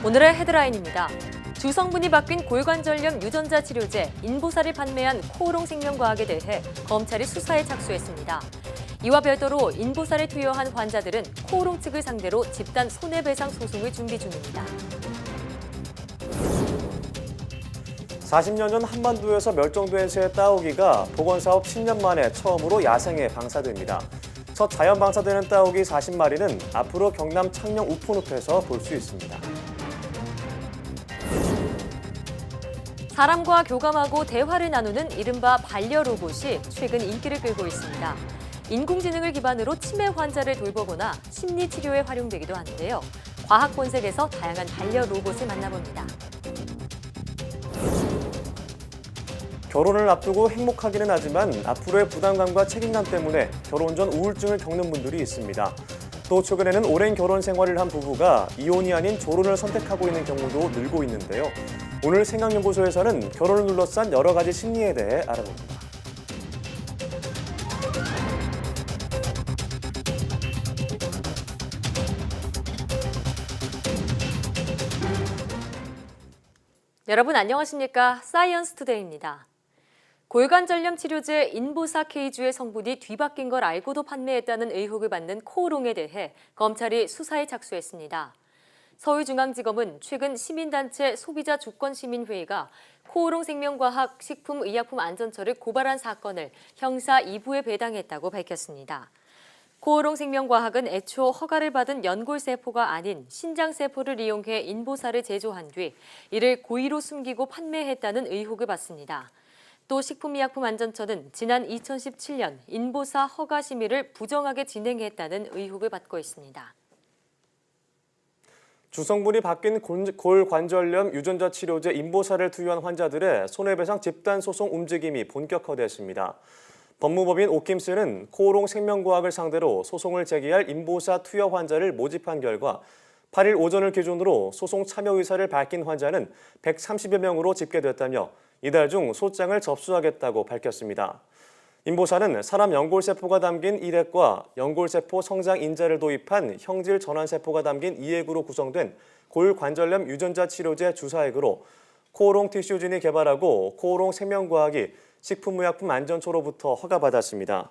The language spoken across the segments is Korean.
오늘의 헤드라인입니다. 주성분이 바뀐 골관절염 유전자 치료제 인보사를 판매한 코오롱생명과학에 대해 검찰이 수사에 착수했습니다. 이와 별도로 인보사를 투여한 환자들은 코오롱 측을 상대로 집단 손해배상 소송을 준비 중입니다. 40여 년 한반도에서 멸종된 새 따오기가 복원사업 10년 만에 처음으로 야생에 방사됩니다. 첫 자연 방사되는 따오기 40마리는 앞으로 경남 창녕 우포늪에서 볼 수 있습니다. 사람과 교감하고 대화를 나누는 이른바 반려로봇이 최근 인기를 끌고 있습니다. 인공지능을 기반으로 치매 환자를 돌보거나 심리치료에 활용되기도 하는데요. 과학 본색에서 다양한 반려로봇을 만나봅니다. 결혼을 앞두고 행복하기는 하지만 앞으로의 부담감과 책임감 때문에 결혼 전 우울증을 겪는 분들이 있습니다. 또 최근에는 오랜 결혼 생활을 한 부부가 이혼이 아닌 졸혼을 선택하고 있는 경우도 늘고 있는데요. 오늘 생각연구소에서는 결혼을 둘러싼 여러 가지 심리에 대해 알아봅니다. 여러분 안녕하십니까? 사이언스 투데이입니다. 골관절염 치료제 인보사 K주의 성분이 뒤바뀐 걸 알고도 판매했다는 의혹을 받는 코오롱에 대해 검찰이 수사에 착수했습니다. 서울중앙지검은 최근 시민단체 소비자주권시민회의가 코오롱 생명과학 식품의약품안전처를 고발한 사건을 형사 2부에 배당했다고 밝혔습니다. 코오롱 생명과학은 애초 허가를 받은 연골세포가 아닌 신장세포를 이용해 인보사를 제조한 뒤 이를 고의로 숨기고 판매했다는 의혹을 받습니다. 또 식품의약품안전처는 지난 2017년 인보사 허가 심의를 부정하게 진행했다는 의혹을 받고 있습니다. 주성분이 바뀐 골관절염 유전자 치료제 인보사를 투여한 환자들의 손해배상 집단소송 움직임이 본격화됐습니다. 법무법인 오킴스는 코오롱 생명과학을 상대로 소송을 제기할 인보사 투여 환자를 모집한 결과 8일 오전을 기준으로 소송 참여 의사를 밝힌 환자는 130여 명으로 집계됐다며 이달 중 소장을 접수하겠다고 밝혔습니다. 인보사는 사람 연골세포가 담긴 1핵과 연골세포 성장 인자를 도입한 형질 전환세포가 담긴 2핵으로 구성된 골관절염 유전자 치료제 주사액으로 코오롱 티슈진이 개발하고 코오롱 생명과학이 식품의약품 안전처로부터 허가받았습니다.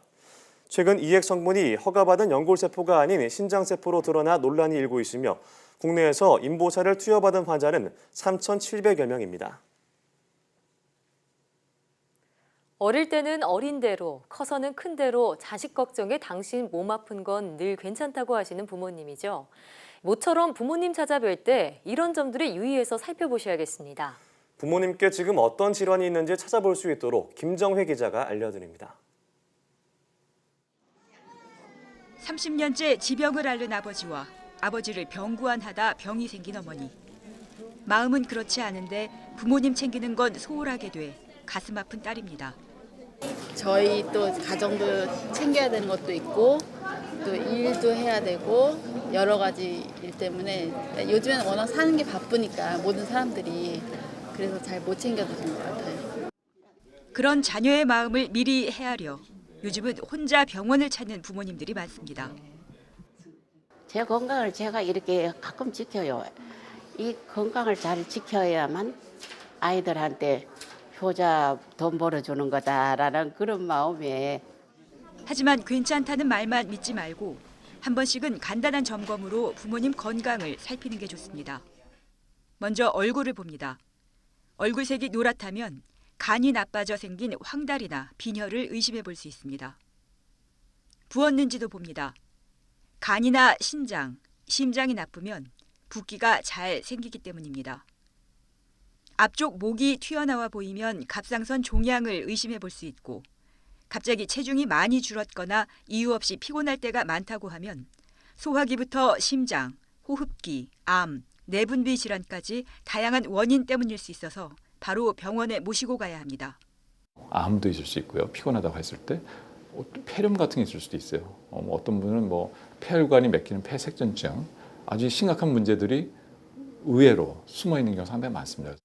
최근 2핵 성분이 허가받은 연골세포가 아닌 신장세포로 드러나 논란이 일고 있으며 국내에서 인보사를 투여받은 환자는 3,700여 명입니다. 어릴 때는 어린 대로, 커서는 큰 대로 자식 걱정에 당신 몸 아픈 건 늘 괜찮다고 하시는 부모님이죠. 모처럼 부모님 찾아뵐 때 이런 점들을 유의해서 살펴보셔야겠습니다. 부모님께 지금 어떤 질환이 있는지 찾아볼 수 있도록 김정회 기자가 알려드립니다. 30년째 지병을 앓는 아버지와 아버지를 병구안하다 병이 생긴 어머니. 마음은 그렇지 않은데 부모님 챙기는 건 소홀하게 돼 가슴 아픈 딸입니다. 저희 또 가정도 챙겨야 되는 것도 있고 또 일도 해야 되고 여러 가지 일 때문에 요즘에는 워낙 사는 게 바쁘니까 모든 사람들이 그래서 잘 못 챙겨주는 것 같아요. 그런 자녀의 마음을 미리 헤아려 요즘은 혼자 병원을 찾는 부모님들이 많습니다. 제 건강을 제가 이렇게 가끔 지켜요. 이 건강을 잘 지켜야만 아이들한테 효자 돈 벌어주는 거다라는 그런 마음에. 하지만 괜찮다는 말만 믿지 말고 한 번씩은 간단한 점검으로 부모님 건강을 살피는 게 좋습니다. 먼저 얼굴을 봅니다. 얼굴색이 노랗다면 간이 나빠져 생긴 황달이나 빈혈을 의심해 볼 수 있습니다. 부었는지도 봅니다. 간이나 신장, 심장이 나쁘면 붓기가 잘 생기기 때문입니다. 앞쪽 목이 튀어나와 보이면 갑상선 종양을 의심해 볼 수 있고 갑자기 체중이 많이 줄었거나 이유 없이 피곤할 때가 많다고 하면 소화기부터 심장, 호흡기, 암, 내분비 질환까지 다양한 원인 때문일 수 있어서 바로 병원에 모시고 가야 합니다. 암도 있을 수 있고요. 피곤하다고 했을 때 폐렴 같은 게 있을 수도 있어요. 어떤 분은 폐혈관이 막히는 폐색전증, 아주 심각한 문제들이 의외로 숨어 있는 경우가 상당히 많습니다.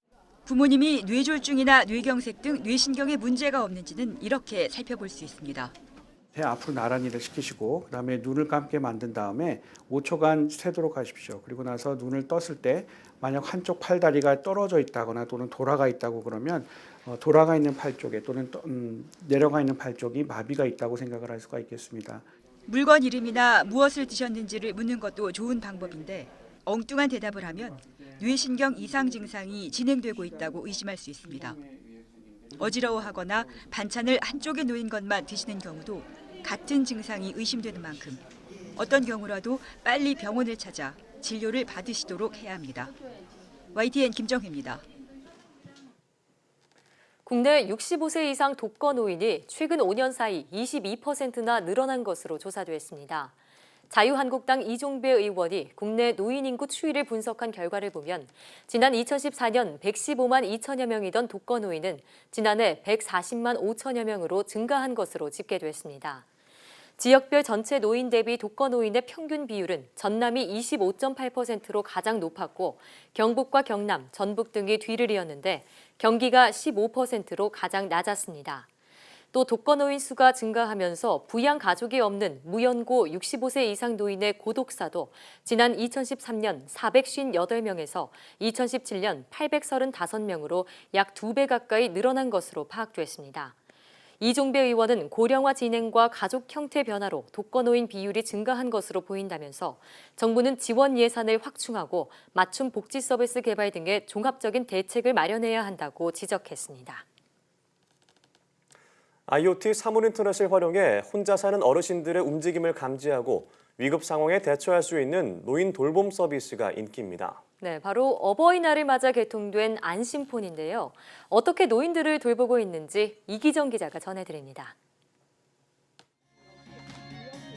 부모님이 뇌졸중이나 뇌경색 등 뇌신경에 문제가 없는지는 이렇게 살펴볼 수 있습니다. 앞으로 나란히 를 시키시고 그다음에 눈을 감게 만든 다음에 5초간 세도록 하십시오. 그리고 나서 눈을 떴을 때 만약 한쪽 팔다리가 떨어져 있다거나 또는 돌아가 있다고 그러면 돌아가 있는 팔 쪽에 또는 내려가 있는 팔 쪽이 마비가 있다고 생각을 할 수가 있겠습니다. 물건 이름이나 무엇을 드셨는지를 묻는 것도 좋은 방법인데 엉뚱한 대답을 하면 뇌신경 이상 증상이 진행되고 있다고 의심할 수 있습니다. 어지러워하거나 반찬을 한쪽에 놓인 것만 드시는 경우도 같은 증상이 의심되는 만큼 어떤 경우라도 빨리 병원을 찾아 진료를 받으시도록 해야 합니다. YTN 김정혜입니다. 국내 65세 이상 독거 노인이 최근 5년 사이 22%나 늘어난 것으로 조사됐습니다. 자유한국당 이종배 의원이 국내 노인 인구 추이를 분석한 결과를 보면 지난 2014년 115만 2천여 명이던 독거 노인은 지난해 140만 5천여 명으로 증가한 것으로 집계됐습니다. 지역별 전체 노인 대비 독거 노인의 평균 비율은 전남이 25.8%로 가장 높았고 경북과 경남, 전북 등이 뒤를 이었는데 경기가 15%로 가장 낮았습니다. 또 독거 노인 수가 증가하면서 부양 가족이 없는 무연고 65세 이상 노인의 고독사도 지난 2013년 458명에서 2017년 835명으로 약 2배 가까이 늘어난 것으로 파악됐습니다. 이종배 의원은 고령화 진행과 가족 형태 변화로 독거 노인 비율이 증가한 것으로 보인다면서 정부는 지원 예산을 확충하고 맞춤 복지 서비스 개발 등의 종합적인 대책을 마련해야 한다고 지적했습니다. IoT 사물 인터넷을 활용해 혼자 사는 어르신들의 움직임을 감지하고 위급 상황에 대처할 수 있는 노인 돌봄 서비스가 인기입니다. 네, 바로 어버이날을 맞아 개통된 안심폰인데요. 어떻게 노인들을 돌보고 있는지 이기정 기자가 전해드립니다.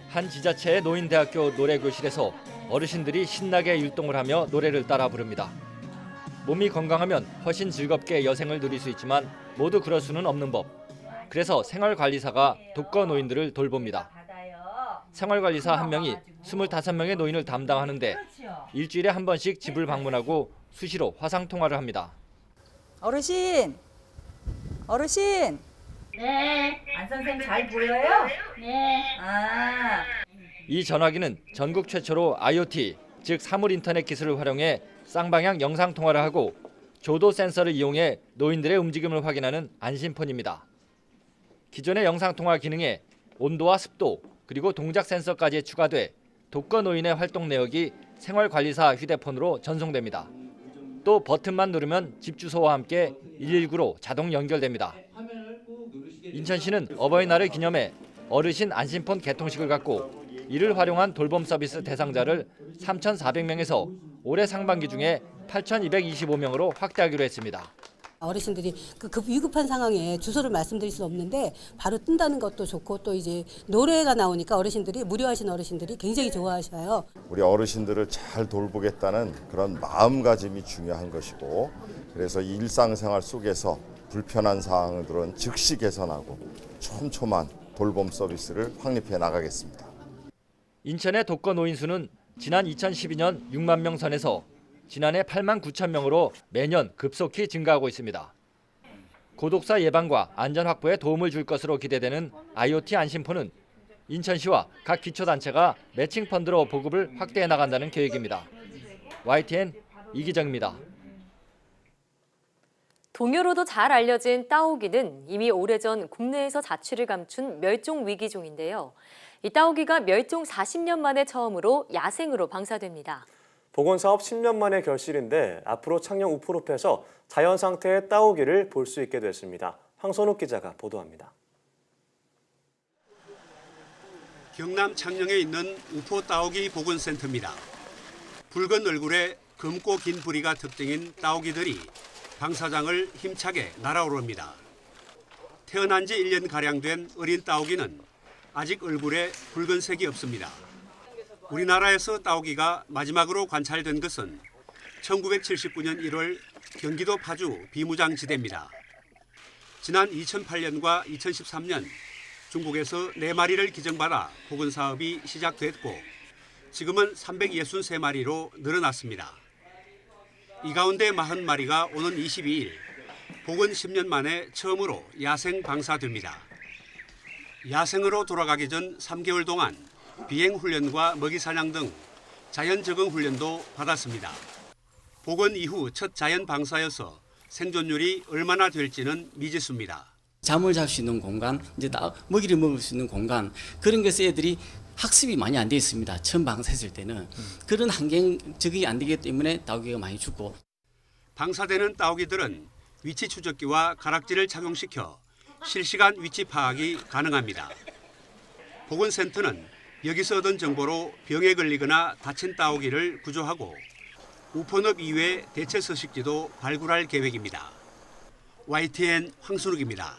한 지자체의 노인대학교 노래교실에서 어르신들이 신나게 율동을 하며 노래를 따라 부릅니다. 몸이 건강하면 훨씬 즐겁게 여생을 누릴 수 있지만 모두 그럴 수는 없는 법. 그래서 생활관리사가 독거 노인들을 돌봅니다. 생활관리사 한 명이 25명의 노인을 담당하는데 일주일에 한 번씩 집을 방문하고 수시로 화상통화를 합니다. 어르신! 네. 안 선생님 잘 보여요? 네. 이 전화기는 전국 최초로 IoT, 즉 사물 인터넷 기술을 활용해 쌍방향 영상 통화를 하고 조도 센서를 이용해 노인들의 움직임을 확인하는 안심폰입니다. 기존의 영상 통화 기능에 온도와 습도, 그리고 동작 센서까지 추가돼 독거 노인의 활동 내역이 생활관리사 휴대폰으로 전송됩니다. 또 버튼만 누르면 집 주소와 함께 119로 자동 연결됩니다. 인천시는 어버이날을 기념해 어르신 안심폰 개통식을 갖고 이를 활용한 돌봄 서비스 대상자를 3,400명에서 올해 상반기 중에 8,225명으로 확대하기로 했습니다. 어르신들이 급 위급한 상황에 주소를 말씀드릴 수 없는데 바로 뜬다는 것도 좋고 또 이제 노래가 나오니까 어르신들이 무료하신 어르신들이 굉장히 좋아하셔요. 우리 어르신들을 잘 돌보겠다는 그런 마음가짐이 중요한 것이고 그래서 일상생활 속에서 불편한 사항들은 즉시 개선하고 촘촘한 돌봄 서비스를 확립해 나가겠습니다. 인천의 독거 노인 수는 지난 2012년 6만 명 선에서 지난해 8만 9천 명으로 매년 급속히 증가하고 있습니다. 고독사 예방과 안전 확보에 도움을 줄 것으로 기대되는 IoT 안심폰은 인천시와 각 기초단체가 매칭 펀드로 보급을 확대해 나간다는 계획입니다. YTN 이기정입니다. 동요로도 잘 알려진 따오기는 이미 오래전 국내에서 자취를 감춘 멸종 위기종인데요. 이 따오기가 멸종 40년 만에 처음으로 야생으로 방사됩니다. 복원사업 10년 만의 결실인데 앞으로 창녕 우프룹에서 자연 상태의 따오기를 볼 수 있게 됐습니다. 황선욱 기자가 보도합니다. 경남 창녕에 있는 우포 따오기 복원센터입니다. 붉은 얼굴에 검고 긴 부리가 특징인 따오기들이 방사장을 힘차게 날아오릅니다. 태어난 지 1년가량 된 어린 따오기는 아직 얼굴에 붉은색이 없습니다. 우리나라에서 따오기가 마지막으로 관찰된 것은 1979년 1월 경기도 파주 비무장지대입니다. 지난 2008년과 2013년 중국에서 4마리를 기증받아 복원 사업이 시작됐고 지금은 363마리로 늘어났습니다. 이 가운데 40마리가 오는 22일 복원 10년 만에 처음으로 야생 방사됩니다. 야생으로 돌아가기 전 3개월 동안 비행 훈련과 먹이 사냥 등 자연 적응 훈련도 받았습니다. 복원 이후 첫 자연 방사여서 생존율이 얼마나 될지는 미지수입니다. 잠을 잘 수 있는 공간, 이제 먹이를 먹을 수 있는 공간, 그런 것에 애들이 학습이 많이 안 돼 있습니다. 처음 방사했을 때는. 그런 환경 적응이 안 되기 때문에 따오기가 많이 죽고. 방사되는 따오기들은 위치 추적기와 가락지를 착용시켜 실시간 위치 파악이 가능합니다. 보건센터는 여기서 얻은 정보로 병에 걸리거나 다친 따오기를 구조하고 우포늪 이외 대체 서식지도 발굴할 계획입니다. YTN 황순욱입니다.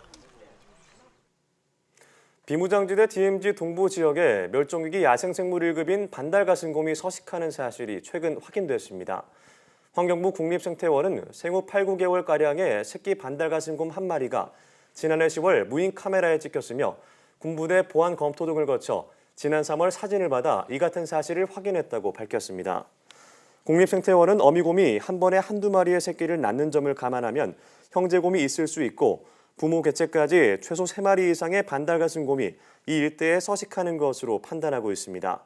비무장지대 DMZ 동부 지역에 멸종위기 야생생물 1급인 반달가슴곰이 서식하는 사실이 최근 확인됐습니다. 환경부 국립생태원은 생후 8, 9개월가량의 새끼 반달가슴곰 한 마리가 지난해 10월 무인 카메라에 찍혔으며 군부대 보안 검토 등을 거쳐 지난 3월 사진을 받아 이 같은 사실을 확인했다고 밝혔습니다. 국립생태원은 어미곰이 한 번에 한두 마리의 새끼를 낳는 점을 감안하면 형제곰이 있을 수 있고 부모 개체까지 최소 3마리 이상의 반달가슴곰이 이 일대에 서식하는 것으로 판단하고 있습니다.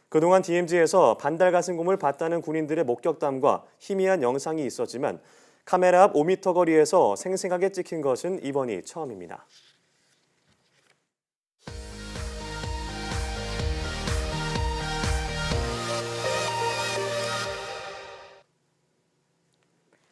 그동안 DMZ에서 반달가슴곰을 봤다는 군인들의 목격담과 희미한 영상이 있었지만 카메라 앞 5m 거리에서 생생하게 찍힌 것은 이번이 처음입니다.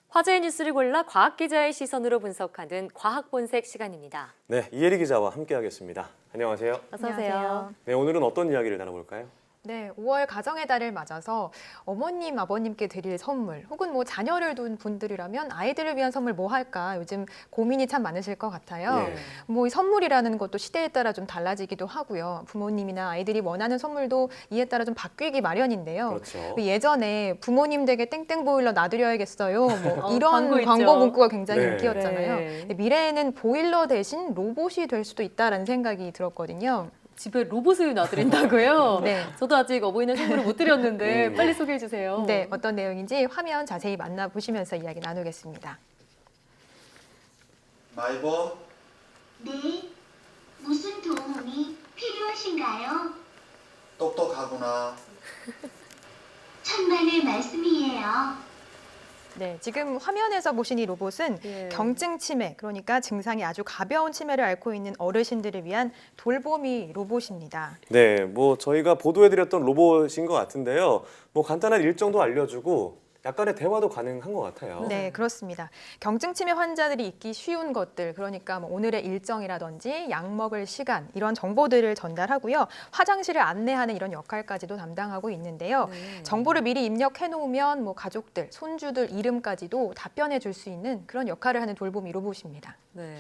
화제의 뉴스를 골라 과학 기자의 시선으로 분석하는 과학 본색 시간입니다. 네, 이혜리 기자와 함께하겠습니다. 안녕하세요. 어서 오세요. 네, 오늘은 어떤 이야기를 나눠볼까요? 네, 5월 가정의 달을 맞아서 어머님, 아버님께 드릴 선물 혹은 뭐 자녀를 둔 분들이라면 아이들을 위한 선물 뭐 할까 요즘 고민이 참 많으실 것 같아요. 예. 뭐 이 선물이라는 것도 시대에 따라 좀 달라지기도 하고요. 부모님이나 아이들이 원하는 선물도 이에 따라 좀 바뀌기 마련인데요. 그렇죠. 예전에 부모님 댁에 땡땡 보일러 놔드려야겠어요. 뭐 이런 광고 광고 있죠. 문구가 굉장히 네. 인기였잖아요. 네. 근데 미래에는 보일러 대신 로봇이 될 수도 있다라는 생각이 들었거든요. 집에 로봇을 놔드린다고요? 네. 저도 아직 어버이날 선물을 못 드렸는데 빨리 소개해 주세요. 네, 어떤 내용인지 화면 자세히 만나보시면서 이야기 나누겠습니다. 마이버. 네, 무슨 도움이 필요하신가요? 똑똑하구나. 천만의 말씀이에요. 네, 지금 화면에서 보신 이 로봇은 예. 경증 치매, 그러니까 증상이 아주 가벼운 치매를 앓고 있는 어르신들을 위한 돌보미 로봇입니다. 네, 뭐 저희가 보도해드렸던 로봇인 것 같은데요. 뭐 간단한 일정도 알려주고 약간의 대화도 가능한 것 같아요. 네, 그렇습니다. 경증 치매 환자들이 잊기 쉬운 것들, 그러니까 뭐 오늘의 일정이라든지 약 먹을 시간 이런 정보들을 전달하고요. 화장실을 안내하는 이런 역할까지도 담당하고 있는데요. 정보를 미리 입력해 놓으면 뭐 가족들, 손주들 이름까지도 답변해 줄 수 있는 그런 역할을 하는 돌보미 로봇입니다. 네.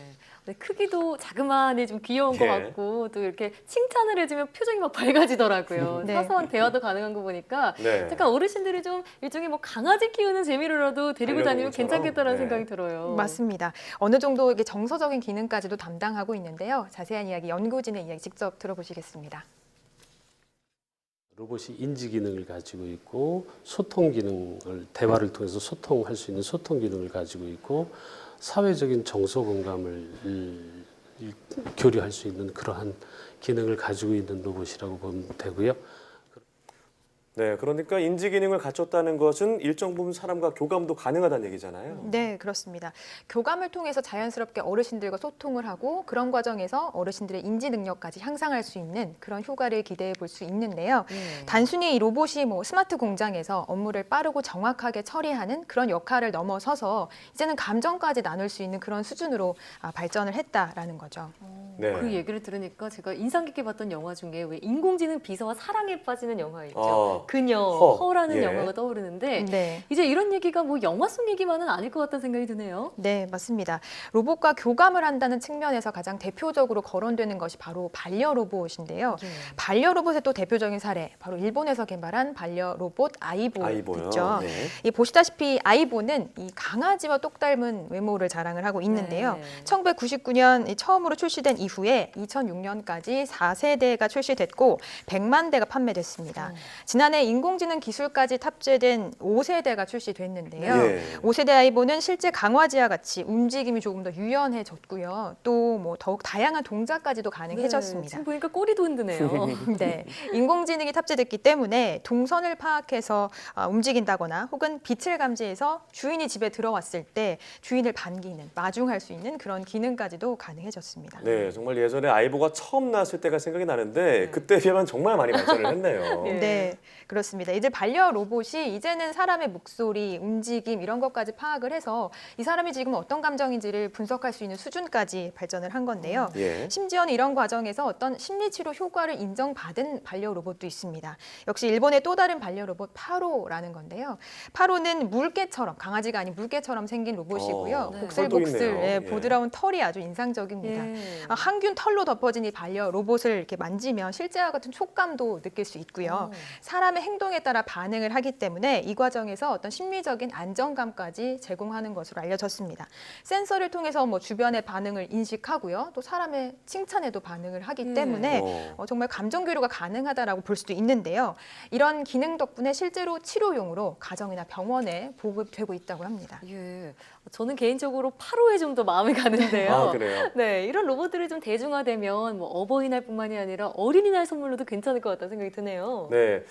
크기도 자그마하니 좀 귀여운 것 예. 같고 또 이렇게 칭찬을 해주면 표정이 막 밝아지더라고요. 네. 사소한 대화도 가능한 거 보니까 네. 약간 어르신들이 좀 일종의 뭐 강아지 키우는 재미로라도 데리고 다니면 반려동물처럼? 괜찮겠다라는 네. 생각이 들어요. 맞습니다. 어느 정도 이게 정서적인 기능까지도 담당하고 있는데요. 자세한 이야기 연구진의 이야기 직접 들어보시겠습니다. 로봇이 인지 기능을 가지고 있고 소통 기능을 대화를 통해서 소통할 수 있는 소통 기능을 가지고 있고 사회적인 정서 공감을 교류할 수 있는 그러한 기능을 가지고 있는 로봇이라고 보면 되고요. 네, 그러니까 인지 기능을 갖췄다는 것은 일정 부분 사람과 교감도 가능하다는 얘기잖아요. 네, 그렇습니다. 교감을 통해서 자연스럽게 어르신들과 소통을 하고 그런 과정에서 어르신들의 인지 능력까지 향상할 수 있는 그런 효과를 기대해 볼 수 있는데요. 단순히 이 로봇이 뭐 스마트 공장에서 업무를 빠르고 정확하게 처리하는 그런 역할을 넘어서서 이제는 감정까지 나눌 수 있는 그런 수준으로 발전을 했다라는 거죠. 네. 그 얘기를 들으니까 제가 인상 깊게 봤던 영화 중에 왜 인공지능 비서와 사랑에 빠지는 영화 있죠. 그녀, 허라는 예. 영화가 떠오르는데 네. 이제 이런 얘기가 뭐 영화 속 얘기만은 아닐 것 같다는 생각이 드네요. 네, 맞습니다. 로봇과 교감을 한다는 측면에서 가장 대표적으로 거론되는 것이 바로 반려 로봇인데요. 반려 로봇의 또 대표적인 사례, 바로 일본에서 개발한 반려 로봇 아이보 아이보요. 있죠. 네. 이 보시다시피 아이보는 이 강아지와 똑 닮은 외모를 자랑을 하고 있는데요. 네. 1999년 처음으로 출시된 이 이후에 2006년까지 4세대가 출시됐고 100만 대가 판매됐습니다. 지난해 인공지능 기술까지 탑재된 5세대가 출시됐는데요. 예. 5세대 아이보는 실제 강화지와 같이 움직임이 조금 더 유연해졌고요. 또 뭐 더욱 다양한 동작까지도 가능해졌습니다. 지금 보니까 꼬리도 흔드네요. 네, 인공지능이 탑재됐기 때문에 동선을 파악해서 움직인다거나 혹은 빛을 감지해서 주인이 집에 들어왔을 때 주인을 반기는, 마중할 수 있는 그런 기능까지도 가능해졌습니다. 네, 정말 예전에 아이보가 처음 나왔을 때가 생각이 나는데 그때에 비하면 정말 많이 발전을 했네요. 네, 그렇습니다. 이제 반려 로봇이 이제는 사람의 목소리, 움직임 이런 것까지 파악을 해서 이 사람이 지금 어떤 감정인지를 분석할 수 있는 수준까지 발전을 한 건데요. 예. 심지어는 이런 과정에서 어떤 심리치료 효과를 인정받은 반려 로봇도 있습니다. 역시 일본의 또 다른 반려 로봇 파로라는 건데요. 파로는 물개처럼, 강아지가 아닌 물개처럼 생긴 로봇이고요. 네. 복슬복슬, 털도 있네요. 예, 보드라운 털이 아주 인상적입니다. 예. 항균 털로 덮어진 이 반려 로봇을 이렇게 만지면 실제와 같은 촉감도 느낄 수 있고요. 사람의 행동에 따라 반응을 하기 때문에 이 과정에서 어떤 심리적인 안정감까지 제공하는 것으로 알려졌습니다. 센서를 통해서 뭐 주변의 반응을 인식하고요. 또 사람의 칭찬에도 반응을 하기 때문에 정말 감정 교류가 가능하다라고 볼 수도 있는데요. 이런 기능 덕분에 실제로 치료용으로 가정이나 병원에 보급되고 있다고 합니다. 예. 저는 개인적으로 8호에 좀 더 마음이 가는데요. 아, 그래요? 네, 이런 로봇들이 좀 대중화되면 뭐 어버이날뿐만이 아니라 어린이날 선물로도 괜찮을 것 같다는 생각이 드네요. 네,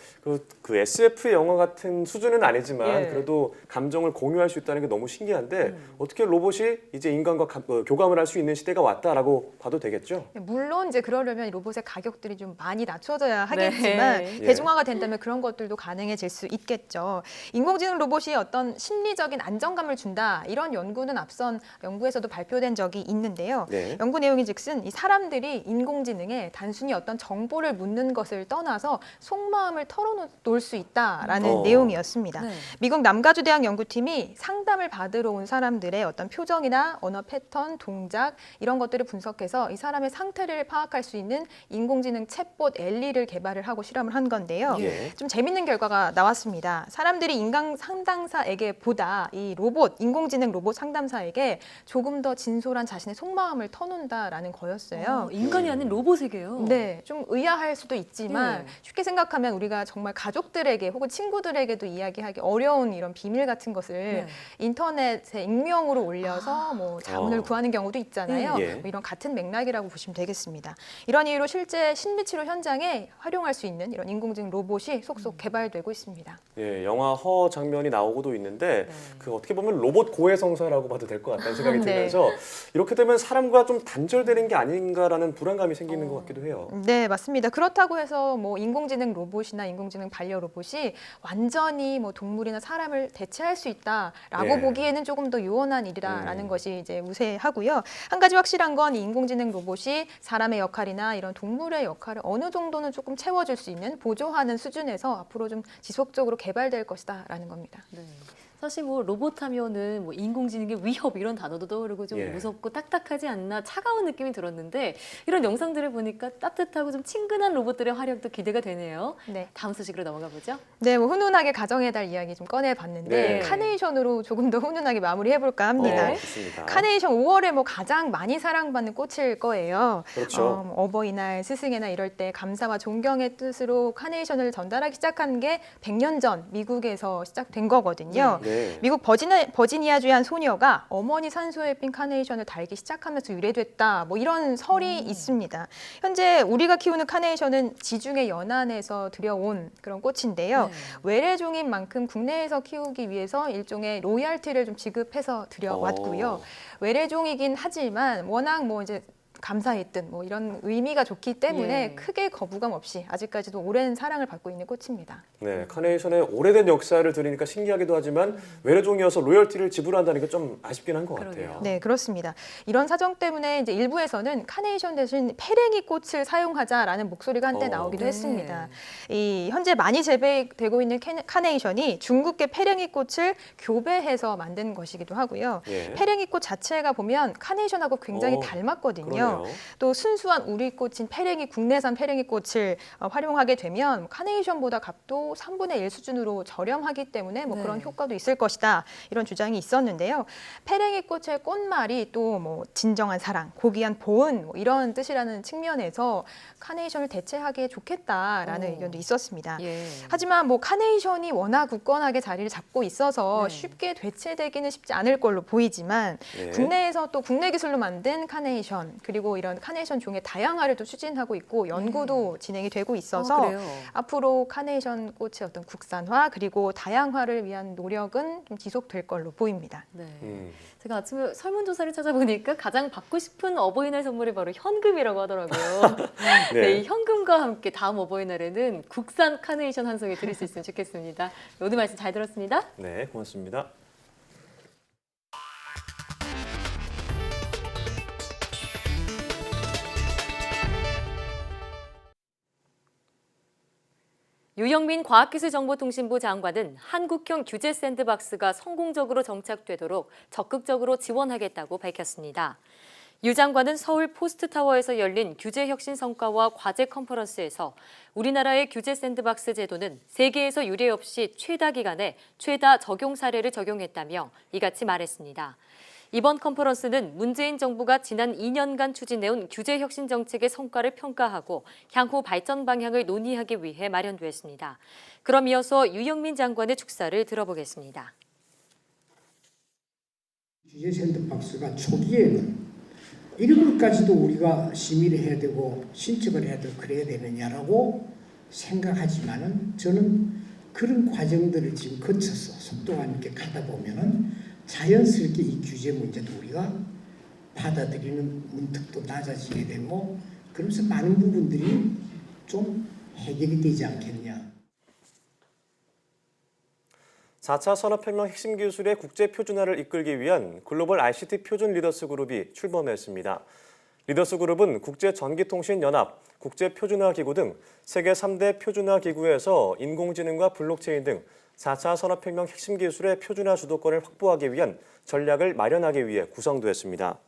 그 SF 영화 같은 수준은 아니지만 예. 그래도 감정을 공유할 수 있다는 게 너무 신기한데 어떻게 로봇이 이제 인간과 교감을 할 수 있는 시대가 왔다라고 봐도 되겠죠? 물론 이제 그러려면 이 로봇의 가격들이 좀 많이 낮춰져야 하겠지만 네. 대중화가 된다면 그런 것들도 가능해질 수 있겠죠. 인공지능 로봇이 어떤 심리적인 안정감을 준다 이런 연구는 앞선 연구에서도 발표된 적이 있는데요. 네. 연구 내용인즉슨 이 사람들이 인공지능에 단순히 어떤 정보를 묻는 것을 떠나서 속마음을 털어놓을 수 있다라는 내용이었습니다. 네. 미국 남가주대학 연구팀이 상담을 받으러 온 사람들의 어떤 표정이나 언어 패턴, 동작 이런 것들을 분석해서 이 사람의 상태를 파악할 수 있는 인공지능 챗봇 엘리를 개발을 하고 실험을 한 건데요. 예. 좀 재밌는 결과가 나왔습니다. 사람들이 인간 상담사에게 보다 이 로봇, 인공지능 로봇 상담사에게 조금 더 진솔한 자신의 속마음을 터놓는다라는 거였어요. 인간이 아닌 로봇에게요. 네, 좀 의아할 수도 있지만 네. 쉽게 생각하면 우리가 정말 가족들에게 혹은 친구들에게도 이야기하기 어려운 이런 비밀 같은 것을 네. 인터넷에 익명으로 올려서 뭐 자문을 구하는 경우도 있잖아요. 예. 뭐 이런 같은 맥락이라고 보시면 되겠습니다. 이런 이유로 실제 심리치료 현장에 활용할 수 있는 이런 인공지능 로봇이 속속 개발되고 있습니다. 예, 영화 허 장면이 나오고도 있는데 그 어떻게 보면 로봇 고해성사라고 봐도 될 것 같다는 생각이 네. 들면서 이렇게 되면 사람과 좀 단절되는 게 아닌가라는 불안감이 생기는 것 같기도 해요. 네, 맞습니다. 그렇다고 해서 뭐 인공지능 로봇이나 인공지능 반려 로봇이 완전히 뭐 동물이나 사람을 대체할 수 있다라고 네. 보기에는 조금 더 요원한 일이라는 것이 이제 우세하고요. 한 가지 확실한 건 이 인공지능 로봇이 사람의 역할이나 이런 동물의 역할을 어느 정도는 조금 채워줄 수 있는 보조하는 수준에서 앞으로 좀 지속적으로 개발될 것이다라는 겁니다. 네. 사실 뭐 로봇 하면은 뭐 인공지능의 위협 이런 단어도 떠오르고 좀 예. 무섭고 딱딱하지 않나 차가운 느낌이 들었는데 이런 영상들을 보니까 따뜻하고 좀 친근한 로봇들의 활약도 기대가 되네요. 네. 다음 소식으로 넘어가 보죠. 네, 뭐 훈훈하게 가정의 달 이야기 좀 꺼내봤는데 네. 카네이션으로 조금 더 훈훈하게 마무리해볼까 합니다. 좋습니다. 카네이션 5월에 뭐 가장 많이 사랑받는 꽃일 거예요. 그렇죠. 어버이날, 스승의 이럴 때 감사와 존경의 뜻으로 카네이션을 전달하기 시작한 게 100년 전 미국에서 시작된 거거든요. 네. 미국 버지니아주의 한 소녀가 어머니 산소에 핀 카네이션을 달기 시작하면서 유래됐다. 뭐 이런 설이 있습니다. 현재 우리가 키우는 카네이션은 지중해 연안에서 들여온 그런 꽃인데요. 외래종인 만큼 국내에서 키우기 위해서 일종의 로열티를 좀 지급해서 들여왔고요. 외래종이긴 하지만 워낙 뭐 이제 감사의 뜻, 뭐 이런 의미가 좋기 때문에 크게 거부감 없이 아직까지도 오랜 사랑을 받고 있는 꽃입니다. 네, 카네이션의 오래된 역사를 들으니까 신기하기도 하지만 외래종이어서 로열티를 지불한다는 게 좀 아쉽긴 한 것 같아요. 네, 그렇습니다. 이런 사정 때문에 이제 일부에서는 카네이션 대신 페랭이 꽃을 사용하자라는 목소리가 한때 나오기도 했습니다. 이 현재 많이 재배되고 있는 카네이션이 중국계 페랭이 꽃을 교배해서 만든 것이기도 하고요. 예. 페랭이 꽃 자체가 보면 카네이션하고 굉장히 닮았거든요. 있는데요. 그래요? 또 순수한 우리꽃인 페랭이, 국내산 페랭이 꽃을 활용하게 되면 카네이션보다 값도 3분의 1 수준으로 저렴하기 때문에 뭐 네. 그런 효과도 있을 것이다. 이런 주장이 있었는데요. 페랭이 꽃의 꽃말이 또 뭐 진정한 사랑, 고귀한 보은 뭐 이런 뜻이라는 측면에서 카네이션을 대체하기에 좋겠다라는 의견도 있었습니다. 예. 하지만 뭐 카네이션이 워낙 굳건하게 자리를 잡고 있어서 네. 쉽게 대체되기는 쉽지 않을 걸로 보이지만 네. 국내에서 또 국내 기술로 만든 카네이션 그리고 이런 카네이션 종의 다양화를 또 추진하고 있고 연구도 진행이 되고 있어서 그래요? 앞으로 카네이션 꽃의 어떤 국산화 그리고 다양화를 위한 노력은 좀 지속될 걸로 보입니다. 네. 음. 제가 아침에 설문조사를 찾아보니까 가장 받고 싶은 어버이날 선물이 바로 현금이라고 하더라고요. 네, 이 현금과 함께 다음 어버이날에는 국산 카네이션 한 송이 드릴 수 있으면 좋겠습니다. 모두 말씀 잘 들었습니다. 네, 고맙습니다. 유영민 과학기술정보통신부 장관은 한국형 규제 샌드박스가 성공적으로 정착되도록 적극적으로 지원하겠다고 밝혔습니다. 유 장관은 서울 포스트타워에서 열린 규제혁신 성과와 과제 컨퍼런스에서 우리나라의 규제 샌드박스 제도는 세계에서 유례 없이 최다 기간에 최다 적용 사례를 적용했다며 이같이 말했습니다. 이번 컨퍼런스는 문재인 정부가 지난 2년간 추진해온 규제혁신 정책의 성과를 평가하고 향후 발전 방향을 논의하기 위해 마련됐습니다. 그럼 이어서 유영민 장관의 축사를 들어보겠습니다. 규제 샌드박스가 초기에는 이런 것까지도 우리가 심의를 해야 되고 신청을 해야 되고 그래야 되느냐라고 생각하지만은 저는 그런 과정들을 지금 거쳐서 속도와 함께 가다 보면은 자연스럽게 이 규제 문제도 우리가 받아들이는 문턱도 낮아지게 되고 그러면서 많은 부분들이 좀 해결이 되지 않겠냐. 4차 산업혁명 핵심 기술의 국제 표준화를 이끌기 위한 글로벌 ICT 표준 리더스 그룹이 출범했습니다. 리더스 그룹은 국제전기통신연합, 국제표준화기구 등 세계 3대 표준화 기구에서 인공지능과 블록체인 등 4차 산업혁명 핵심 기술의 표준화 주도권을 확보하기 위한 전략을 마련하기 위해 구성됐습니다.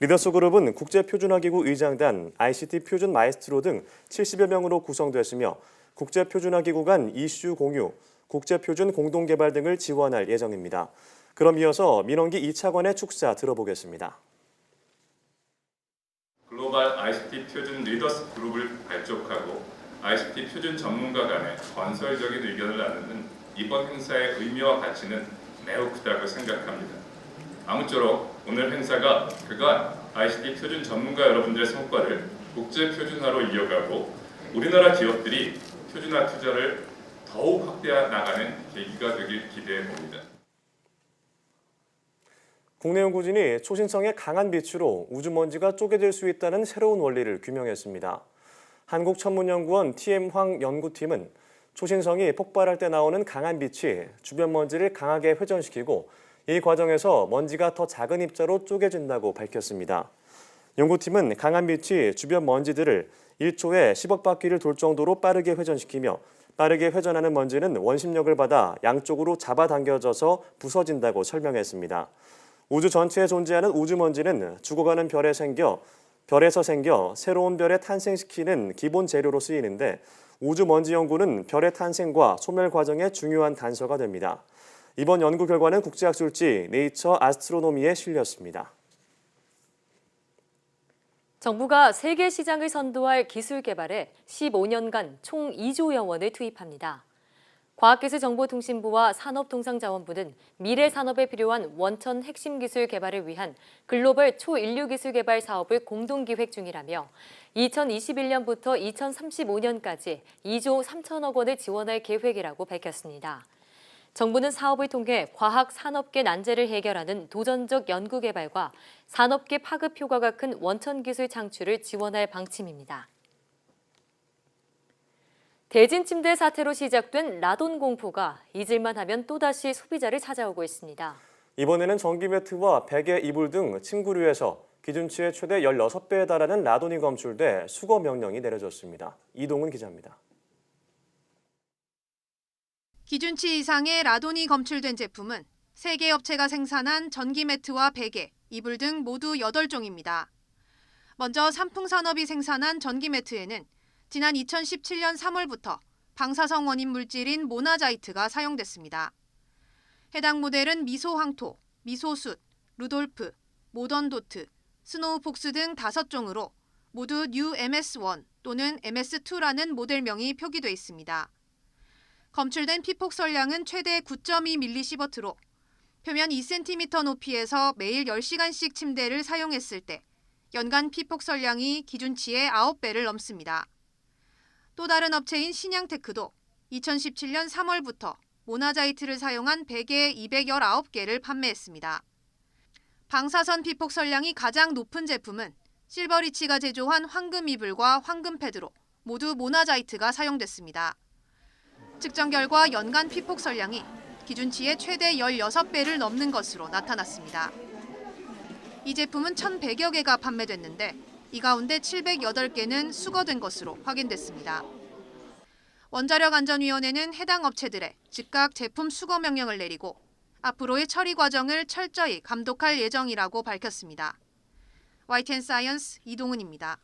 리더스 그룹은 국제표준화기구 의장단, ICT 표준 마에스트로 등 70여 명으로 구성됐으며 국제표준화기구 간 이슈 공유, 국제표준 공동개발 등을 지원할 예정입니다. 그럼 이어서 민원기 이차관의 축사 들어보겠습니다. 글로벌 ICT 표준 리더스 그룹을 발족하고 ICT 표준 전문가 간의 건설적인 의견을 나누는 이번 행사의 의미와 가치는 매우 크다고 생각합니다. 아무쪼록 오늘 행사가 그간 ICT 표준 전문가 여러분들의 성과를 국제 표준화로 이어가고 우리나라 기업들이 표준화 투자를 더욱 확대해 나가는 계기가 되길 기대해 봅니다. 국내 연구진이 초신성의 강한 빛으로 우주먼지가 쪼개질 수 있다는 새로운 원리를 규명했습니다. 한국천문연구원 TM황 연구팀은 초신성이 폭발할 때 나오는 강한 빛이 주변 먼지를 강하게 회전시키고 이 과정에서 먼지가 더 작은 입자로 쪼개진다고 밝혔습니다. 연구팀은 강한 빛이 주변 먼지들을 1초에 10억 바퀴를 돌 정도로 빠르게 회전시키며 빠르게 회전하는 먼지는 원심력을 받아 양쪽으로 잡아당겨져서 부서진다고 설명했습니다. 우주 전체에 존재하는 우주먼지는 죽어가는 별에서 생겨 새로운 별에 탄생시키는 기본 재료로 쓰이는데 우주먼지 연구는 별의 탄생과 소멸 과정의 중요한 단서가 됩니다. 이번 연구 결과는 국제학술지 네이처 아스트로노미에 실렸습니다. 정부가 세계 시장을 선도할 기술 개발에 15년간 총 2조여 원을 투입합니다. 과학기술정보통신부와 산업통상자원부는 미래 산업에 필요한 원천 핵심 기술 개발을 위한 글로벌 초인류 기술 개발 사업을 공동 기획 중이라며 2021년부터 2035년까지 2조 3천억 원을 지원할 계획이라고 밝혔습니다. 정부는 사업을 통해 과학 산업계 난제를 해결하는 도전적 연구 개발과 산업계 파급 효과가 큰 원천 기술 창출을 지원할 방침입니다. 대진 침대 사태로 시작된 라돈 공포가 잊을만 하면 또다시 소비자를 찾아오고 있습니다. 이번에는 전기매트와 베개, 이불 등 침구류에서 기준치의 최대 16배에 달하는 라돈이 검출돼 수거 명령이 내려졌습니다. 이동훈 기자입니다. 기준치 이상의 라돈이 검출된 제품은 3개 업체가 생산한 전기매트와 베개, 이불 등 모두 8종입니다. 먼저 삼풍산업이 생산한 전기 매트에는 지난 2017년 3월부터 방사성 원인 물질인 모나자이트가 사용됐습니다. 해당 모델은 미소황토, 미소숯, 루돌프, 모던도트, 스노우폭스 등 5종으로 모두 뉴 MS1 또는 MS2라는 모델명이 표기돼 있습니다. 검출된 피폭 설량은 최대 9.2mSv로 표면 2cm 높이에서 매일 10시간씩 침대를 사용했을 때 연간 피폭 설량이 기준치의 9배를 넘습니다. 또 다른 업체인 신양테크도 2017년 3월부터 모나자이트를 사용한 베개 219개를 판매했습니다. 방사선 피폭 설량이 가장 높은 제품은 실버리치가 제조한 황금 이불과 황금 패드로 모두 모나자이트가 사용됐습니다. 측정 결과 연간 피폭 설량이 기준치의 최대 16배를 넘는 것으로 나타났습니다. 이 제품은 1,100여 개가 판매됐는데 이 가운데 708개는 수거된 것으로 확인됐습니다. 원자력안전위원회는 해당 업체들에 즉각 제품 수거 명령을 내리고 앞으로의 처리 과정을 철저히 감독할 예정이라고 밝혔습니다. YTN 사이언스 이동은입니다.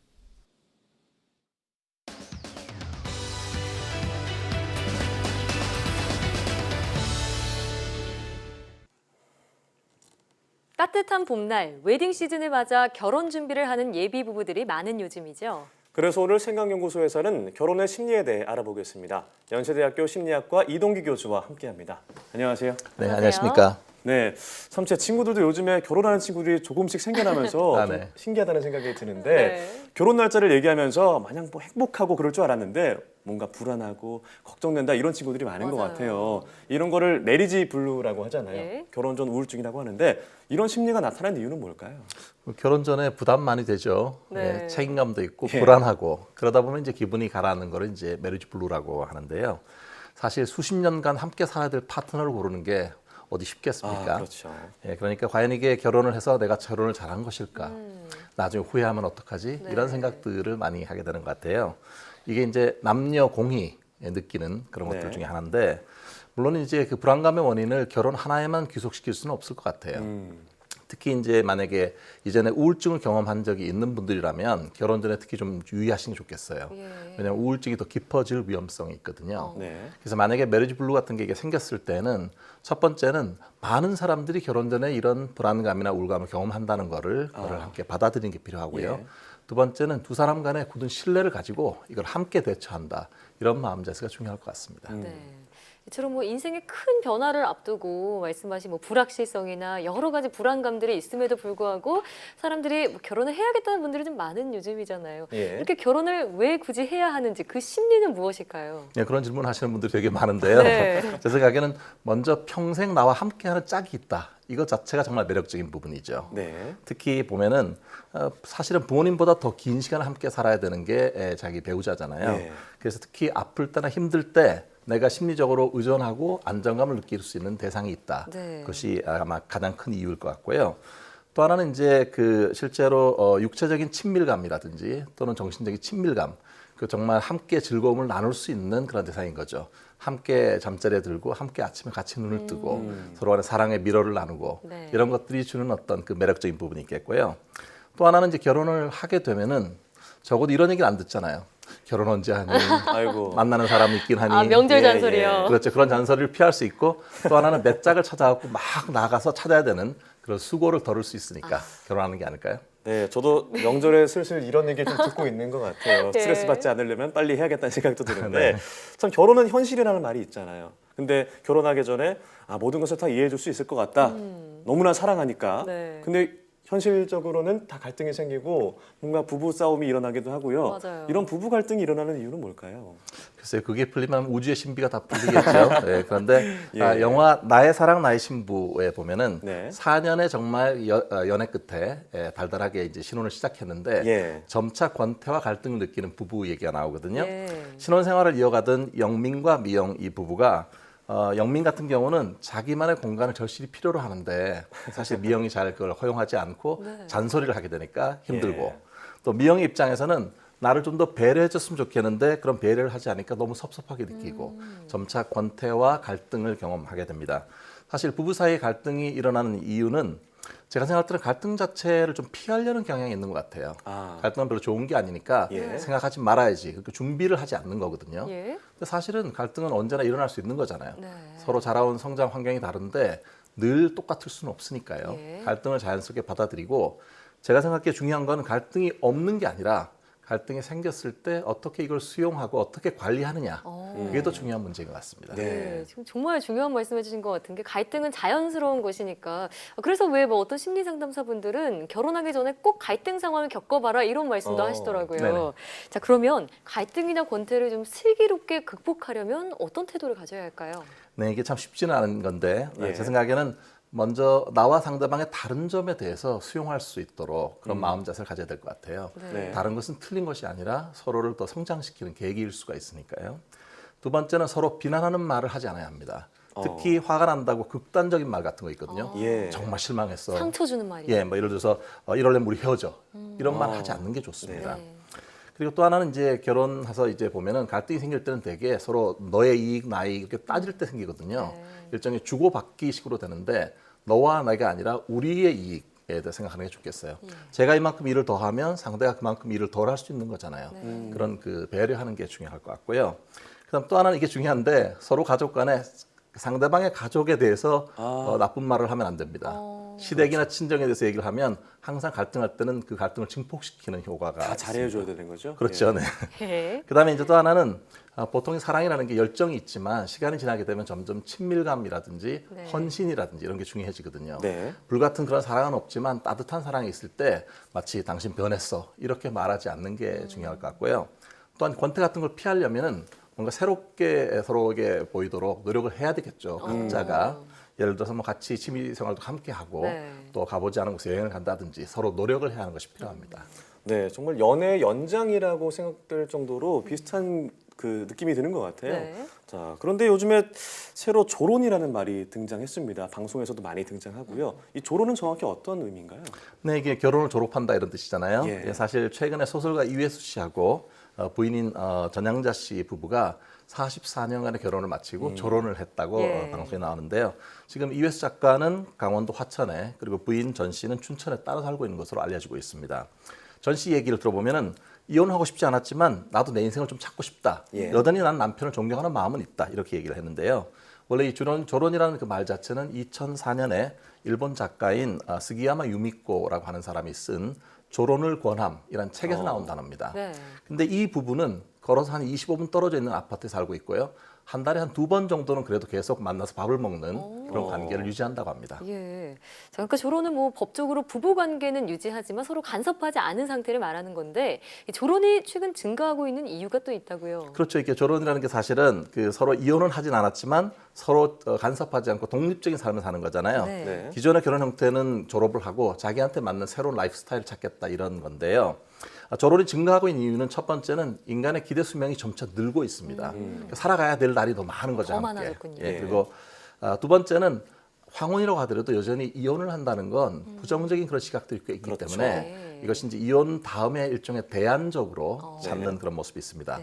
따뜻한 봄날, 웨딩 시즌을 맞아 결혼 준비를 하는 예비 부부들이 많은 요즘이죠. 그래서 오늘 생각연구소에서는 결혼의 심리에 대해 알아보겠습니다. 연세대학교 심리학과 이동기 교수와 함께합니다. 안녕하세요. 네, 안녕하십니까. 네, 참 제 친구들도 요즘에 결혼하는 친구들이 조금씩 생겨나면서 네. 좀 신기하다는 생각이 드는데 결혼 날짜를 얘기하면서 마냥 뭐 행복하고 그럴 줄 알았는데 뭔가 불안하고 걱정된다 이런 친구들이 많은 것 같아요. 이런 거를 메리지 블루라고 하잖아요. 결혼 전 우울증이라고 하는데 이런 심리가 나타나는 이유는 뭘까요? 결혼 전에 부담 많이 되죠. 네. 예, 책임감도 있고 불안하고 그러다 보면 이제 기분이 가라앉는 거를 이제 메리지 블루라고 하는데요. 사실 수십 년간 함께 살아야 될 파트너를 고르는 게 어디 쉽겠습니까? 그렇죠. 예, 그러니까 과연 이게 결혼을 해서 내가 결혼을 잘한 것일까? 나중에 후회하면 어떡하지? 이런 생각들을 많이 하게 되는 것 같아요. 이게 이제 남녀 공히 느끼는 그런 것들 중에 하나인데 물론 이제 그 불안감의 원인을 결혼 하나에만 귀속시킬 수는 없을 것 같아요. 특히 이제 만약에 이전에 우울증을 경험한 적이 있는 분들이라면 결혼 전에 특히 좀 유의하시는 게 좋겠어요. 왜냐하면 우울증이 더 깊어질 위험성이 있거든요. 그래서 만약에 메리지 블루 같은 게 이게 생겼을 때는 첫 번째는 많은 사람들이 결혼 전에 이런 불안감이나 우울감을 경험한다는 거를 함께 받아들이는 게 필요하고요. 두 번째는 두 사람 간의 굳은 신뢰를 가지고 이걸 함께 대처한다. 이런 마음 자세가 중요할 것 같습니다. 이처럼 뭐 인생의 큰 변화를 앞두고 말씀하신 뭐 불확실성이나 여러 가지 불안감들이 있음에도 불구하고 사람들이 뭐 결혼을 해야겠다는 분들이 좀 많은 요즘이잖아요. 이렇게 결혼을 왜 굳이 해야 하는지 그 심리는 무엇일까요? 네, 그런 질문 하시는 분들이 되게 많은데요. 제 생각에는 먼저 평생 나와 함께하는 짝이 있다. 이것 자체가 정말 매력적인 부분이죠. 특히 보면은 사실은 부모님보다 더 긴 시간을 함께 살아야 되는 게 자기 배우자잖아요. 그래서 특히 아플 때나 힘들 때 내가 심리적으로 의존하고 안정감을 느낄 수 있는 대상이 있다. 그것이 아마 가장 큰 이유일 것 같고요. 또 하나는 이제 그 실제로 육체적인 친밀감이라든지 또는 정신적인 친밀감, 그 정말 함께 즐거움을 나눌 수 있는 그런 대상인 거죠. 함께 잠자리에 들고 함께 아침에 같이 눈을 뜨고 서로 간의 사랑의 미로를 나누고 이런 것들이 주는 어떤 그 매력적인 부분이 있겠고요. 또 하나는 이제 결혼을 하게 되면은 적어도 이런 얘기를 안 듣잖아요. 결혼 언제 하니? 아이고. 만나는 사람이 있긴 하니? 명절 잔소리요. 그렇죠. 그런 잔소리를 피할 수 있고 또 하나는 내 짝을 찾아갖고 막 나가서 찾아야 되는 그런 수고를 덜을 수 있으니까 결혼하는 게 아닐까요? 네, 저도 명절에 슬슬 이런 얘기 좀 듣고 있는 것 같아요. 스트레스 받지 않으려면 빨리 해야겠다는 생각도 드는데 참 결혼은 현실이라는 말이 있잖아요. 근데 결혼하기 전에 모든 것을 다 이해해 줄 수 있을 것 같다. 너무나 사랑하니까. 근데 현실적으로는 다 갈등이 생기고 뭔가 부부 싸움이 일어나기도 하고요. 이런 부부 갈등이 일어나는 이유는 뭘까요? 글쎄요, 그게 풀리면 우주의 신비가 다 풀리겠죠. 그런데 영화 나의 사랑 나의 신부에 보면은 4년의 정말 연애 끝에 달달하게 이제 신혼을 시작했는데 점차 권태와 갈등을 느끼는 부부 얘기가 나오거든요. 신혼 생활을 이어가던 영민과 미영 이 부부가 영민 같은 경우는 자기만의 공간을 절실히 필요로 하는데 사실 미영이 잘 그걸 허용하지 않고 잔소리를 하게 되니까 힘들고 또 미영의 입장에서는 나를 좀 더 배려해줬으면 좋겠는데 그런 배려를 하지 않으니까 너무 섭섭하게 느끼고 점차 권태와 갈등을 경험하게 됩니다. 사실 부부 사이의 갈등이 일어나는 이유는 제가 생각할 때는 갈등 자체를 좀 피하려는 경향이 있는 것 같아요. 갈등은 별로 좋은 게 아니니까 생각하지 말아야지. 그러니까 준비를 하지 않는 거거든요. 근데 사실은 갈등은 언제나 일어날 수 있는 거잖아요. 서로 자라온 성장 환경이 다른데 늘 똑같을 수는 없으니까요. 갈등을 자연스럽게 받아들이고 제가 생각하기에 중요한 건 갈등이 없는 게 아니라 갈등이 생겼을 때 어떻게 이걸 수용하고 어떻게 관리하느냐. 그게 더 중요한 문제인 것 같습니다. 네, 지금 정말 중요한 말씀해 주신 것 같은 게 갈등은 자연스러운 것이니까 그래서 왜 뭐 어떤 심리 상담사분들은 결혼하기 전에 꼭 갈등 상황을 겪어봐라 이런 말씀도 하시더라고요. 네네. 자, 그러면 갈등이나 권태를 좀 슬기롭게 극복하려면 어떤 태도를 가져야 할까요? 네, 이게 참 쉽지는 않은 건데 제 생각에는 먼저 나와 상대방의 다른 점에 대해서 수용할 수 있도록 그런 마음 자세를 가져야 될 것 같아요. 다른 것은 틀린 것이 아니라 서로를 더 성장시키는 계기일 수가 있으니까요. 두 번째는 서로 비난하는 말을 하지 않아야 합니다. 특히 화가 난다고 극단적인 말 같은 거 있거든요. 정말 실망했어. 상처 주는 말이요. 뭐 예를 들어서 이러려면 우리 헤어져. 이런 말 하지 않는 게 좋습니다. 그리고 또 하나는 이제 결혼해서 이제 보면은 갈등이 생길 때는 되게 서로 너의 이익, 나의 이익 이렇게 따질 때 생기거든요. 일종의 주고받기 식으로 되는데 너와 내가 아니라 우리의 이익에 대해 생각하는 게 좋겠어요. 제가 이만큼 일을 더 하면 상대가 그만큼 일을 덜 할 수 있는 거잖아요. 그런 그 배려하는 게 중요할 것 같고요. 그다음 또 하나는 이게 중요한데 서로 가족 간에 상대방의 가족에 대해서 나쁜 말을 하면 안 됩니다. 시댁이나 친정에 대해서 얘기를 하면 항상 갈등할 때는 그 갈등을 증폭시키는 효과가 다 잘해줘야 되는 거죠? 그렇죠. 네. 그다음에 이제 또 하나는 보통 사랑이라는 게 열정이 있지만 시간이 지나게 되면 점점 친밀감이라든지 헌신이라든지 이런 게 중요해지거든요. 불같은 그런 사랑은 없지만 따뜻한 사랑이 있을 때 마치 당신 변했어 이렇게 말하지 않는 게 중요할 것 같고요. 또한 권태 같은 걸 피하려면은 뭔가 새롭게 서로에게 보이도록 노력을 해야 되겠죠. 각자가. 예를 들어서 뭐 같이 취미 생활도 함께 하고 또 가보지 않은 곳에 여행을 간다든지 서로 노력을 해야 하는 것이 필요합니다. 네, 정말 연애의 연장이라고 생각될 정도로 비슷한 그 느낌이 드는 것 같아요. 자, 그런데 요즘에 새로 조론이라는 말이 등장했습니다. 방송에서도 많이 등장하고요. 이 조론은 정확히 어떤 의미인가요? 네, 이게 결혼을 졸업한다 이런 뜻이잖아요. 사실 최근에 소설가 이회수 씨하고 부인인 전향자 씨 부부가 44년간의 결혼을 마치고 조론을 했다고 방송에 나오는데요. 지금 이회수 작가는 강원도 화천에 그리고 부인 전 씨는 춘천에 따로 살고 있는 것으로 알려지고 있습니다. 전 씨 얘기를 들어보면은 이혼하고 싶지 않았지만 나도 내 인생을 좀 찾고 싶다. 여전히 난 남편을 존경하는 마음은 있다. 이렇게 얘기를 했는데요. 원래 이 조론이라는 그 말 자체는 2004년에 일본 작가인 스기야마 유미코라고 하는 사람이 쓴 조론을 권함이라는 책에서 나온 단어입니다. 근데 이 부부는 걸어서 한 25분 떨어져 있는 아파트에 살고 있고요. 한 달에 한 2번 정도는 그래도 계속 만나서 밥을 먹는 그런 관계를 유지한다고 합니다. 자, 그러니까 조론은 뭐 법적으로 부부 관계는 유지하지만 서로 간섭하지 않은 상태를 말하는 건데 이 조론이 최근 증가하고 있는 이유가 또 있다고요. 그렇죠. 이게 조론이라는 게 사실은 그 서로 이혼은 하진 않았지만 서로 간섭하지 않고 독립적인 삶을 사는 거잖아요. 기존의 결혼 형태는 졸업을 하고 자기한테 맞는 새로운 라이프 스타일을 찾겠다 이런 건데요. 조론이 증가하고 있는 이유는 첫 번째는 인간의 기대 수명이 점차 늘고 있습니다. 살아가야 될 날이 더 많은 거죠. 더 많아졌군요. 그리고 두 번째는 황혼이라고 하더라도 여전히 이혼을 한다는 건 부정적인 그런 시각들이 꽤 있기 때문에 이것이 이제 이혼 다음에 일종의 대안적으로 잡는 그런 모습이 있습니다.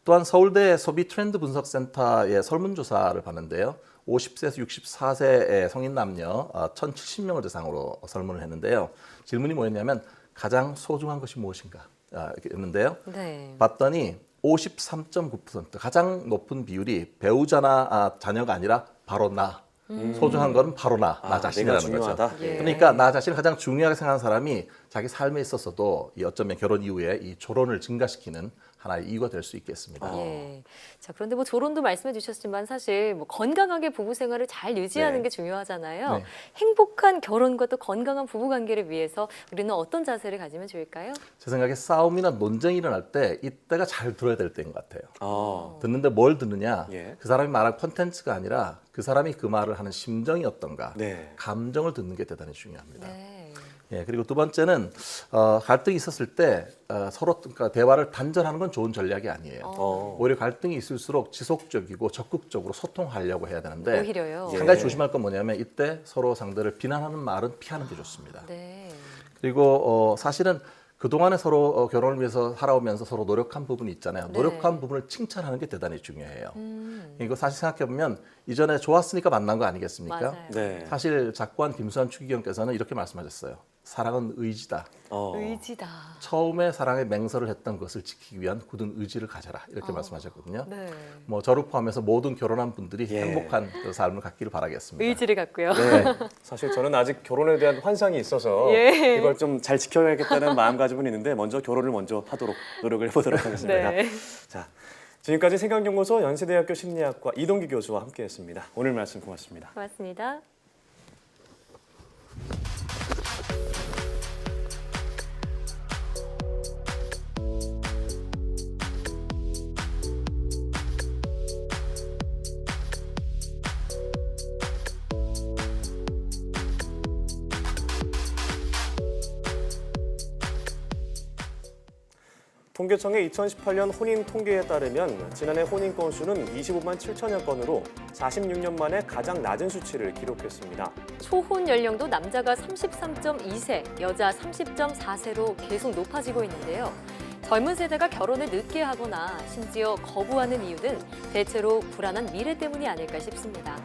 또한 서울대 소비 트렌드 분석센터의 설문조사를 봤는데요. 50세에서 64세의 성인 남녀 1,070명을 대상으로 설문을 했는데요. 질문이 뭐였냐면 가장 소중한 것이 무엇인가 했는데요. 봤더니 53.9% 가장 높은 비율이 배우자나 자녀가 아니라 바로 나. 소중한 거는 바로 나 자신이라는 거죠. 그러니까 나 자신을 가장 중요하게 생각하는 사람이 자기 삶에 있어서도 어쩌면 결혼 이후에 이 조론을 증가시키는 하나의 이유가 될 수 있겠습니다. 자, 그런데 뭐 조론도 말씀해 주셨지만 사실 뭐 건강하게 부부 생활을 잘 유지하는 게 중요하잖아요. 행복한 결혼과 또 건강한 부부 관계를 위해서 우리는 어떤 자세를 가지면 좋을까요? 제 생각에 싸움이나 논쟁이 일어날 때 이때가 잘 들어야 될 때인 것 같아요. 듣는데 뭘 듣느냐? 그 사람이 말한 콘텐츠가 아니라 그 사람이 그 말을 하는 심정이 어떤가? 감정을 듣는 게 대단히 중요합니다. 그리고 두 번째는 갈등이 있었을 때 서로 그러니까 대화를 단절하는 건 좋은 전략이 아니에요. 오히려 갈등이 있을수록 지속적이고 적극적으로 소통하려고 해야 되는데 오히려요. 한 가지 조심할 건 뭐냐면 이때 서로 상대를 비난하는 말은 피하는 게 좋습니다. 그리고 사실은 그동안에 서로 결혼을 위해서 살아오면서 서로 노력한 부분이 있잖아요. 네. 노력한 부분을 칭찬하는 게 대단히 중요해요. 이거 사실 생각해보면 이전에 좋았으니까 만난 거 아니겠습니까? 맞아요. 네. 사실 작관 김수환 추기경께서는 이렇게 말씀하셨어요. 사랑은 의지다. 의지다. 처음에 사랑의 맹세를 했던 것을 지키기 위한 굳은 의지를 가져라. 이렇게 말씀하셨거든요. 네. 뭐 저를 포함해서 모든 결혼한 분들이 예. 행복한 그 삶을 갖기를 바라겠습니다. 의지를 갖고요. 네. 사실 저는 아직 결혼에 대한 환상이 있어서 예. 이걸 좀 잘 지켜야겠다는 마음가짐은 있는데 먼저 결혼을 먼저 하도록 노력을 해보도록 하겠습니다. 네. 자, 지금까지 생각연구소 연세대학교 심리학과 이동규 교수와 함께했습니다. 오늘 말씀 고맙습니다. 고맙습니다. 통계청의 2018년 혼인 통계에 따르면 지난해 혼인 건수는 25만 7천여 건으로 46년 만에 가장 낮은 수치를 기록했습니다. 초혼 연령도 남자가 33.2세, 여자 30.4세로 계속 높아지고 있는데요. 젊은 세대가 결혼을 늦게 하거나 심지어 거부하는 이유는 대체로 불안한 미래 때문이 아닐까 싶습니다.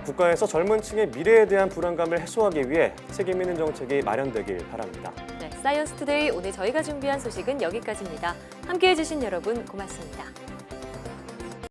국가에서 젊은 층의 미래에 대한 불안감을 해소하기 위해 책임 있는 정책이 마련되길 바랍니다. 네, 사이언스 투데이 오늘 저희가 준비한 소식은 여기까지입니다. 함께해 주신 여러분 고맙습니다.